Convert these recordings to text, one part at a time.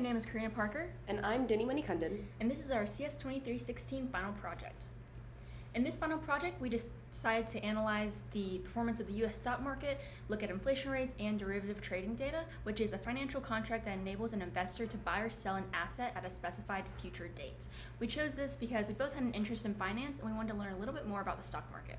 my name is Karina Parker. And I'm Denny Manikandan. And this is our CS2316 final project. In this final project, we decided to analyze the performance of the U.S. stock market, look at inflation rates and derivative trading data, which is a financial contract that enables an investor to buy or sell an asset at a specified future date. We chose this because we both had an interest in finance and we wanted to learn a little bit more about the stock market.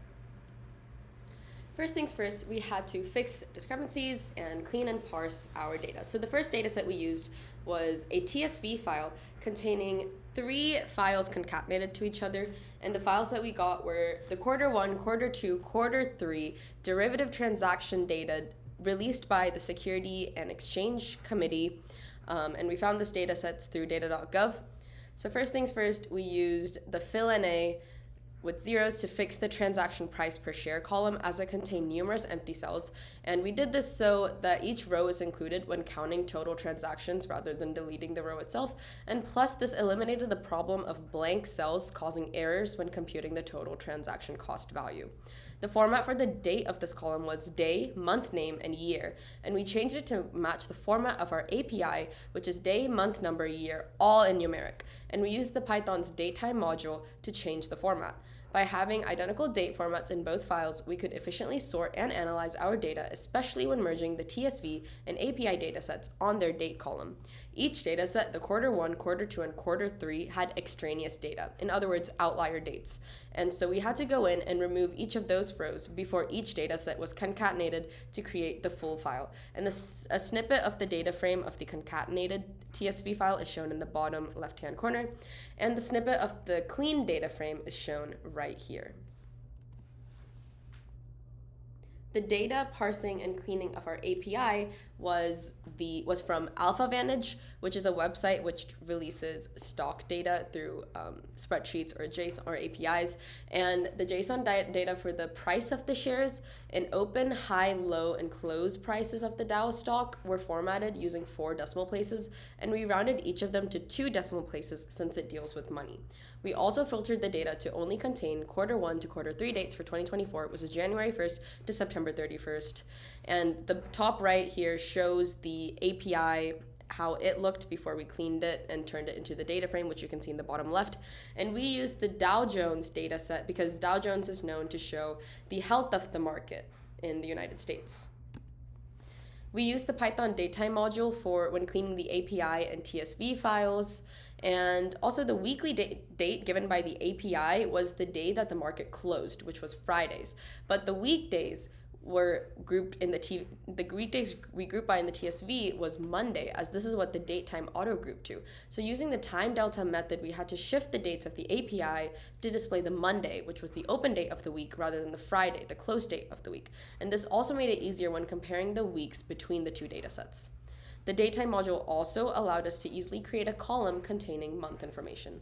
First things first, we had to fix discrepancies and clean and parse our data. So the first data set we used was a TSV file containing 3 files concatenated to each other, and the files that we got were the Q1, Q2, Q3 derivative transaction data released by the Security and Exchange Committee, and we found this data sets through data.gov. So first things first, we used the fill-NA with zeros to fix the transaction price per share column as it contained numerous empty cells, and we did this so that each row is included when counting total transactions rather than deleting the row itself, and plus this eliminated the problem of blank cells causing errors when computing the total transaction cost value. The format for the date of this column was day, month name, and year, and we changed it to match the format of our API, which is day, month, number, year, all in numeric, and we used the Python's datetime module to change the format. By having identical date formats in both files, we could efficiently sort and analyze our data, especially when merging the TSV and API datasets on their date column. Each dataset, the Q1, Q2, and Q3, had extraneous data, in other words, outlier dates. And so we had to go in and remove each of those rows before each dataset was concatenated to create the full file. And a snippet of the data frame of the concatenated TSV file is shown in the bottom left-hand corner, and the snippet of the clean data frame is shown right here. The data parsing and cleaning of our API was from AlphaVantage, which is a website which releases stock data through spreadsheets or JSON or APIs. And the JSON data for the price of the shares and open, high, low, and close prices of the Dow stock were formatted using 4 decimal places, and we rounded each of them to 2 decimal places since it deals with money. We also filtered the data to only contain Q1 to Q3 dates for 2024, which is January 1st to September 31st. And the top right here shows the API, how it looked before we cleaned it and turned it into the data frame, which you can see in the bottom left. And we used the Dow Jones data set because Dow Jones is known to show the health of the market in the United States. We used the Python datetime module for when cleaning the API and TSV files, and also the weekly date given by the API was the day that the market closed, which was Fridays. But the weekdays were grouped in the weekdays we grouped by in the TSV was Monday, as this is what the datetime auto grouped to. So using the time delta method, we had to shift the dates of the API to display the Monday, which was the open date of the week, rather than the Friday, the close date of the week. And this also made it easier when comparing the weeks between the 2 datasets. The datetime module also allowed us to easily create a column containing month information.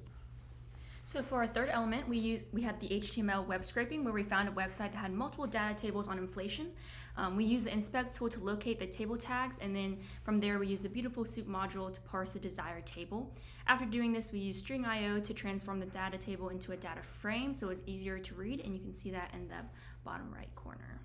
So for our third element, we had the HTML web scraping, where we found a website that had multiple data tables on inflation. We used the inspect tool to locate the table tags, and then from there we used the Beautiful Soup module to parse the desired table. After doing this, we used string.io to transform the data table into a data frame so it's easier to read, and you can see that in the bottom right corner.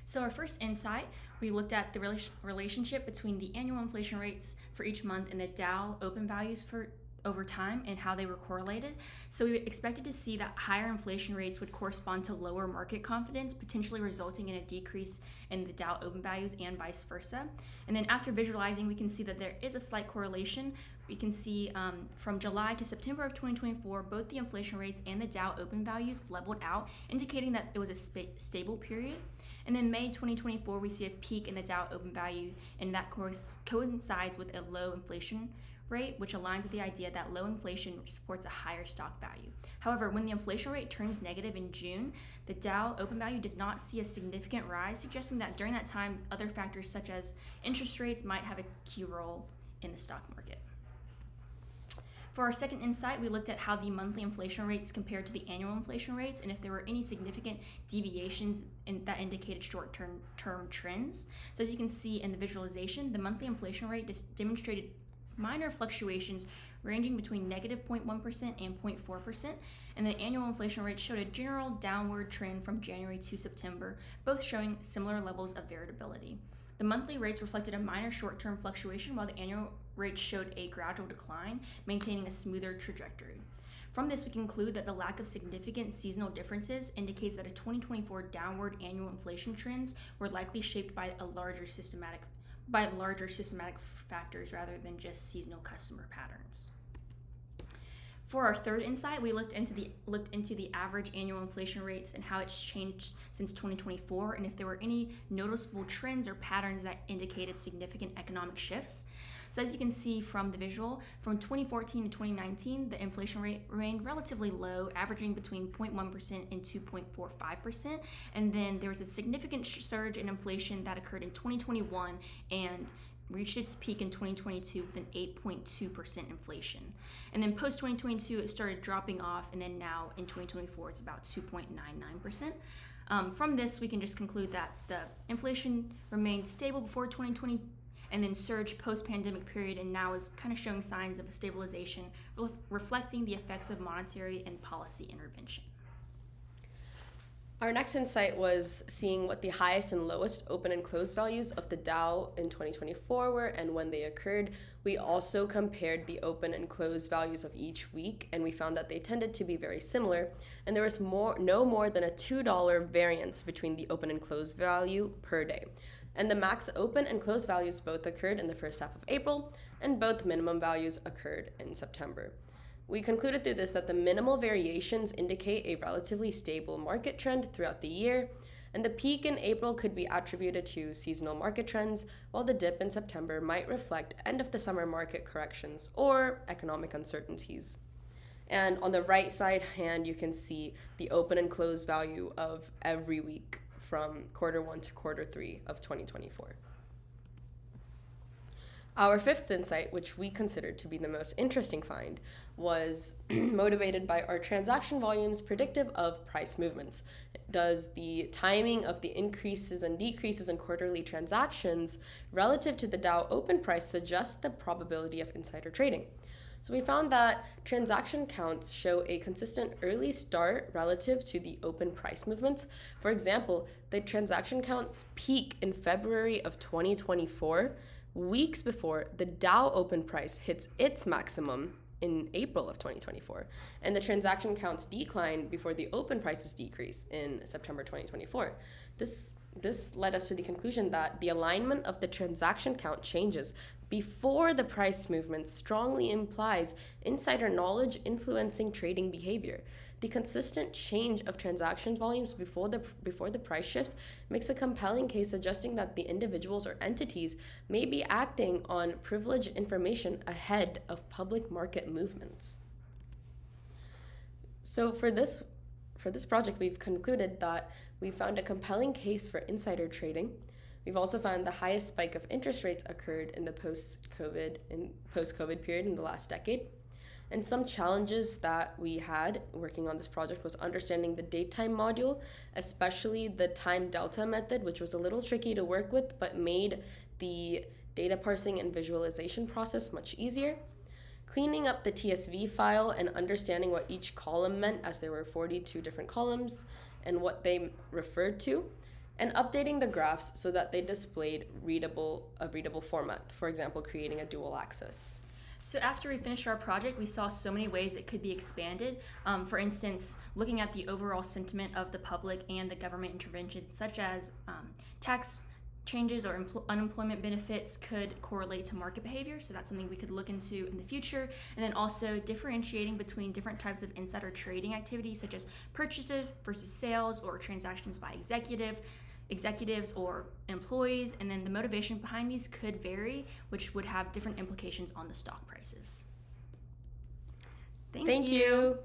So our first insight, we looked at the relationship between the annual inflation rates for each month and the Dow open values for over time and how they were correlated. So we expected to see that higher inflation rates would correspond to lower market confidence, potentially resulting in a decrease in the Dow open values and vice versa. And then after visualizing, we can see that there is a slight correlation. We can see from July to September of 2024, both the inflation rates and the Dow open values leveled out, indicating that it was a stable period. And then May 2024, we see a peak in the Dow open value, and that coincides with a low inflation rate, which aligns with the idea that low inflation supports a higher stock value. However, when the inflation rate turns negative in June, the Dow open value does not see a significant rise, suggesting that during that time, other factors such as interest rates might have a key role in the stock market. For our second insight, we looked at how the monthly inflation rates compared to the annual inflation rates and if there were any significant deviations that indicated short-term trends. So as you can see in the visualization, the monthly inflation rate demonstrated minor fluctuations ranging between negative 0.1% and 0.4%, and the annual inflation rate showed a general downward trend from January to September, both showing similar levels of variability. The monthly rates reflected a minor short-term fluctuation while the annual rates showed a gradual decline, maintaining a smoother trajectory. From this, we conclude that the lack of significant seasonal differences indicates that a 2024 downward annual inflation trends were likely shaped by larger systematic factors rather than just seasonal customer patterns. For our third insight, we looked into the average annual inflation rates and how it's changed since 2024, and if there were any noticeable trends or patterns that indicated significant economic shifts. So as you can see from the visual, from 2014 to 2019, the inflation rate remained relatively low, averaging between 0.1% and 2.45%. And then there was a significant surge in inflation that occurred in 2021 and reached its peak in 2022 with an 8.2% inflation. And then post 2022, it started dropping off, and then now in 2024, it's about 2.99%. From this, we can just conclude that the inflation remained stable before 2020 and then surged post-pandemic period, and now is kind of showing signs of a stabilization, reflecting the effects of monetary and policy intervention. Our next insight was seeing what the highest and lowest open and close values of the Dow in 2024 were and when they occurred. We also compared the open and close values of each week, and we found that they tended to be very similar, and there was no more than a $2 variance between the open and close value per day. And the max open and close values both occurred in the first half of April, and both minimum values occurred in September. We concluded through this that the minimal variations indicate a relatively stable market trend throughout the year, and the peak in April could be attributed to seasonal market trends, while the dip in September might reflect end of the summer market corrections or economic uncertainties. And on the right side hand, you can see the open and close value of every week from quarter 1 to quarter 3 of 2024. Our fifth insight, which we considered to be the most interesting find, was motivated by our transaction volumes predictive of price movements. Does the timing of the increases and decreases in quarterly transactions relative to the Dow open price suggest the probability of insider trading? So we found that transaction counts show a consistent early start relative to the open price movements. For example, the transaction counts peak in February of 2024, weeks before the Dow open price hits its maximum in April of 2024. And the transaction counts decline before the open prices decrease in September 2024. This led us to the conclusion that the alignment of the transaction count changes before the price movement strongly implies insider knowledge influencing trading behavior. The consistent change of transaction volumes before the price shifts makes a compelling case suggesting that the individuals or entities may be acting on privileged information ahead of public market movements. So for this project, we've concluded that we found a compelling case for insider trading. We've also found the highest spike of interest rates occurred in the post-COVID period in the last decade. And some challenges that we had working on this project was understanding the datetime module, especially the time delta method, which was a little tricky to work with, but made the data parsing and visualization process much easier. Cleaning up the TSV file and understanding what each column meant, as there were 42 different columns, and what they referred to, and updating the graphs so that they displayed a readable format, for example, creating a dual axis. So after we finished our project, we saw so many ways it could be expanded. For instance, looking at the overall sentiment of the public and the government interventions, such as tax changes or unemployment benefits could correlate to market behavior. So that's something we could look into in the future. And then also differentiating between different types of insider trading activities, such as purchases versus sales or transactions by executives or employees, and then the motivation behind these could vary, which would have different implications on the stock prices. Thank you.